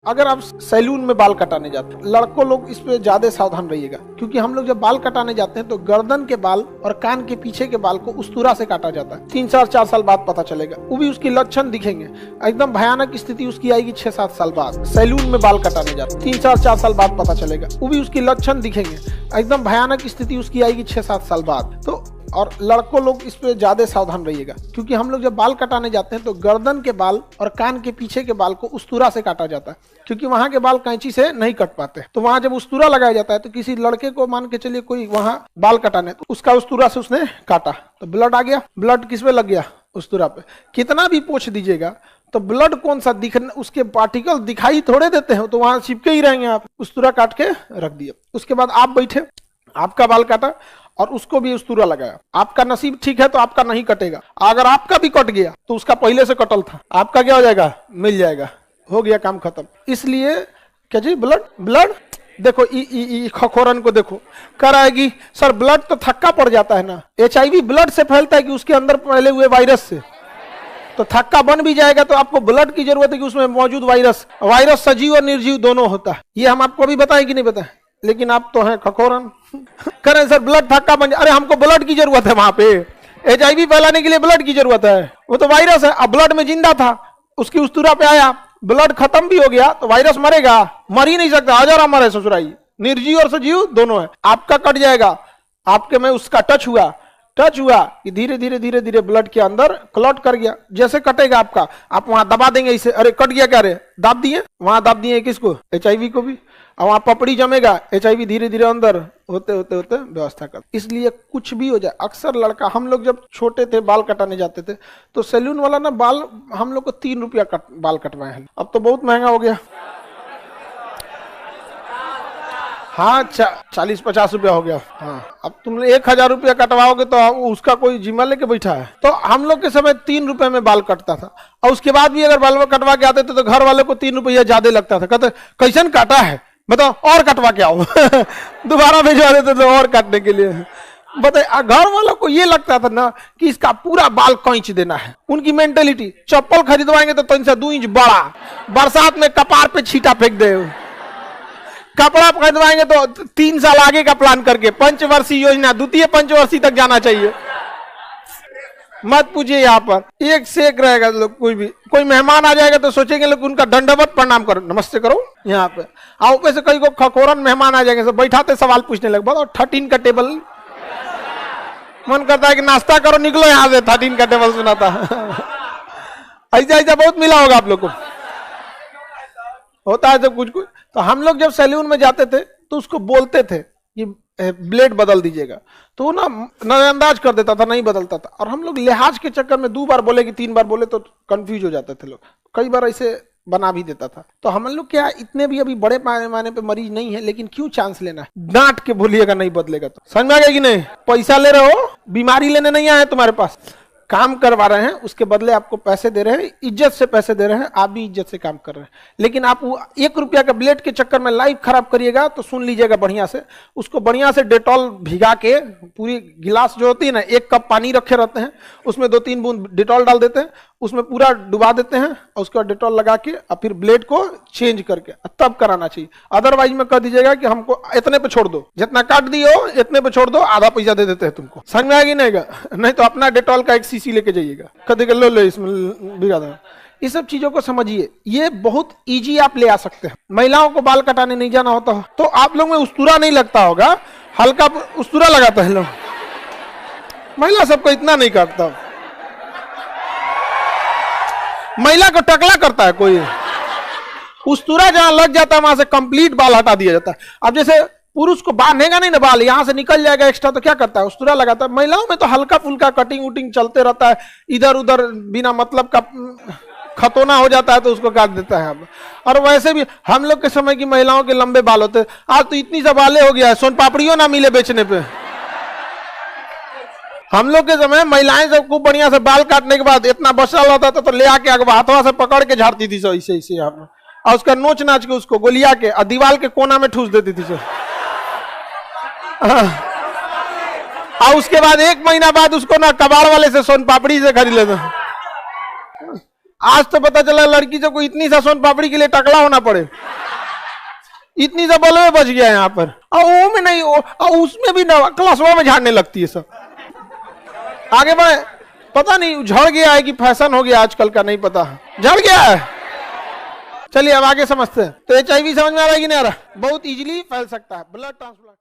अगर आप सैलून में बाल कटाने जाते हैं, लड़कों लोग इस पे ज्यादा सावधान रहिएगा, क्योंकि हम लोग जब बाल कटाने जाते हैं तो गर्दन के बाल और कान के पीछे के बाल को उस तरह से काटा जाता है। 3-4 साल बाद पता चलेगा, वो भी उसकी लक्षण दिखेंगे। एकदम भयानक स्थिति उसकी आएगी 6-7 साल बाद। सैलून में बाल कटाने जाते 3-4 साल बाद पता चलेगा, वो भी उसकी लक्षण दिखेंगे। एकदम भयानक स्थिति उसकी आएगी 6-7 साल बाद। तो और लड़कों लोग इस पे ज्यादा सावधान रहिएगा, क्योंकि हम लोग जब बाल कटाने जाते हैं तो गर्दन के बाल और कान के पीछे के बाल को उस्तूरा से काटा जाता है, क्योंकि वहां के बाल कैंची से नहीं कट पाते। तो वहां जब उस्तूरा लगाया जाता है तो किसी लड़के को मान के चलिए कोई वहां बाल कटाने, तो उसका उस्तूरा से उसने काटा तो ब्लड आ गया। ब्लड किस पे लग गया? उस्तूरा पे। कितना भी पोंछ दीजिएगा तो ब्लड कौन सा उसके पार्टिकल दिखाई थोड़े देते हैं, तो वहां चिपके ही रहेंगे। आप उस्तूरा काट के रख दिए, उसके बाद आप बैठे, आपका बाल काटा और उसको भी उस्तूरा लगाया। आपका नसीब ठीक है तो आपका नहीं कटेगा। अगर आपका भी कट गया तो उसका पहले से कटल था, आपका क्या हो जाएगा? मिल जाएगा, हो गया काम खत्म। इसलिए क्या जी, ब्लड देखो, खखोरन को देखो, कराएगी सर ब्लड तो थक्का पड़ जाता है ना। HIV ब्लड से फैलता है कि उसके अंदर पहले हुए वायरस से, तो थक्का बन भी जाएगा तो आपको ब्लड की जरूरत है कि उसमें मौजूद वायरस सजीव और निर्जीव दोनों होता है। ये हम आपको भी बताएं कि नहीं बताएं, लेकिन आप तो हैं खखोरन। करें सर ब्लड थक्का बन जाए, अरे हमको ब्लड की जरूरत है, वहां पे HIV फैलाने के लिए ब्लड की जरूरत है। वो तो वायरस है, अब ब्लड में जिंदा था, उसकी उस्तूरा पे आया, ब्लड खत्म भी हो गया तो वायरस मरेगा? मर ही नहीं सकता, हजारा मरे ससुराई। निर्जीव और सजीव दोनों है। आपका कट जाएगा, आपके में उसका टच हुआ कि धीरे धीरे ब्लड के अंदर क्लॉट कर गया। जैसे कटेगा आपका, आप वहां दबा देंगे इसे, अरे कट गया क्या रे, दाब दिए, वहां दाब दिए किसको? HIV को भी। और वहां पपड़ी जमेगा, HIV धीरे धीरे अंदर होते व्यवस्था कर। इसलिए कुछ भी हो जाए, अक्सर लड़का, हम लोग जब छोटे थे बाल कटाने जाते थे तो सैलून वाला ना बाल हम लोग को 3 रुपया बाल कटवाए हैं। अब तो बहुत महंगा हो गया। हाँ, 40-50 रुपया हो गया। हाँ, अब तुम 1000 रुपया कटवाओगे तो उसका कोई जिम्मा लेके बैठा है। तो हम लोग के समय 3 रुपए में बाल कटता था, और उसके बाद भी अगर बाल कटवा के आते थे तो घर वाले को 3 रुपया ज्यादा लगता था। कहते कैसन काटा है बताओ, और कटवा के आओ। दोबारा भेजवा देते थे और काटने के लिए। बताइए, घर वालों को ये लगता था ना कि इसका पूरा बाल खींच देना है। उनकी मेंटेलिटी, चप्पल खरीदवाएंगे तो 3 से 2 इंच बड़ा, बरसात में कपार पे छींटा फेंक दे। कपड़ा खरीदवाएंगे तो 3 साल आगे का प्लान करके, पंचवर्षीय योजना, द्वितीय पंचवर्षीय तक जाना चाहिए। मत पूछिए, यहाँ पर एक से एक रहेगा लोग। कोई मेहमान आ जाएगा तो सोचेंगे लोग उनका दंडवत प्रणाम करो, नमस्ते करो। यहाँ पे आओ, कैसे कई को खखोरन मेहमान आ जाएंगे, सब बैठाते सवाल पूछने लगे। बताओ 13 का टेबल, मन करता है कि नाश्ता करो, निकलो यहाँ से, 13 का टेबल सुनाता। ऐसा बहुत मिला होगा आप लोग को, होता है सब कुछ। तो हम लोग जब सैलून में जाते थे तो उसको बोलते थे कि ब्लेड बदल दीजिएगा, तो ना नजरअंदाज कर देता था, नहीं बदलता था। और हम लोग लिहाज के चक्कर में 2 बार बोले कि 3 बार बोले तो कंफ्यूज हो जाते थे लोग, कई बार ऐसे बना भी देता था। तो हम लोग क्या, इतने भी अभी बड़े पैमाने पे मरीज नहीं है, लेकिन क्यों चांस लेना है? डांट के बोलिएगा, नहीं बदलेगा तो। समझ में आ गया कि नहीं? पैसा ले रहे हो, बीमारी लेने नहीं आए तुम्हारे पास, काम करवा रहे हैं, उसके बदले आपको पैसे दे रहे हैं, इज्जत से पैसे दे रहे हैं, आप भी इज्जत से काम कर रहे हैं। लेकिन आप 1 रुपया का ब्लेड के चक्कर में लाइफ खराब करिएगा तो सुन लीजिएगा बढ़िया से, उसको बढ़िया से डेटॉल भिगा के, पूरी गिलास जो होती है ना, 1 कप पानी रखे रहते हैं, उसमें 2-3 बूंद डेटॉल डाल देते हैं, उसमें पूरा डुबा देते हैं, और उसके बाद डेटॉल लगा के और फिर ब्लेड को चेंज करके तब कराना चाहिए। अदरवाइज में कह दीजिएगा कि हमको इतने पे छोड़ दो, जितना काट दियो इतने पे छोड़ दो, आधा पैसा दे देते हैं तुमको। समझ में आएगी? नहीं तो अपना डेटॉल का 1 सीसी लेके जाइएगा, कभी लो इसमें भिगा दो। ये सब चीजों को समझिए, ये बहुत इजी आप ले आ सकते हैं। महिलाओं को बाल कटाने नहीं जाना होता तो आप लोग में उस्तूरा नहीं लगता होगा, हल्का उस्तूरा लगाता है लोग, महिला सबको इतना नहीं काटता। महिला को टकला करता है कोई, उस्तूरा जहां लग जाता है वहां से कंप्लीट बाल हटा दिया जाता है। अब जैसे पुरुष को बांधेगा नहीं ना बाल, यहां से निकल जाएगा एक्स्ट्रा, तो क्या करता है? उस्तूरा लगाता है। महिलाओं में तो हल्का फुल्का कटिंग उटिंग चलते रहता है, इधर उधर बिना मतलब का खतौना हो जाता है तो उसको काट देता है। अब और वैसे भी हम लोग के समय की महिलाओं के लंबे बाल होते हैं, आज तो इतनी सा बाले हो गया है, सोन पापड़ियों ना मिले बेचने पे। हम लोग के समय महिलाएं सब खूब बढ़िया से बाल काटने के बाद इतना बचा होता था तो ले आके हाथों से पकड़ के झाड़ती थी, सो इसे यहाँ पे, और उसका नोच नाच के उसको गोलिया के और दीवार के कोना में ठूस देती थी सो। और उसके बाद 1 महीना बाद उसको ना कबाड़ वाले से सोन पापड़ी से खरीद लेते। आज तो पता चला लड़की से कोई इतनी सा सोन पापड़ी के लिए टकला होना पड़े, इतनी सा बल में बच गया यहाँ पर। वो में नहीं, उसमें भी क्लासवा में झाड़ने लगती है सब। आगे बढ़े, पता नहीं झड़ गया है कि फैशन हो गया आजकल का, नहीं पता, झड़ गया है। चलिए अब आगे समझते हैं। तो HIV समझ में आ रहा है कि नहीं आ रहा? बहुत इजीली फैल सकता है। Blood transplant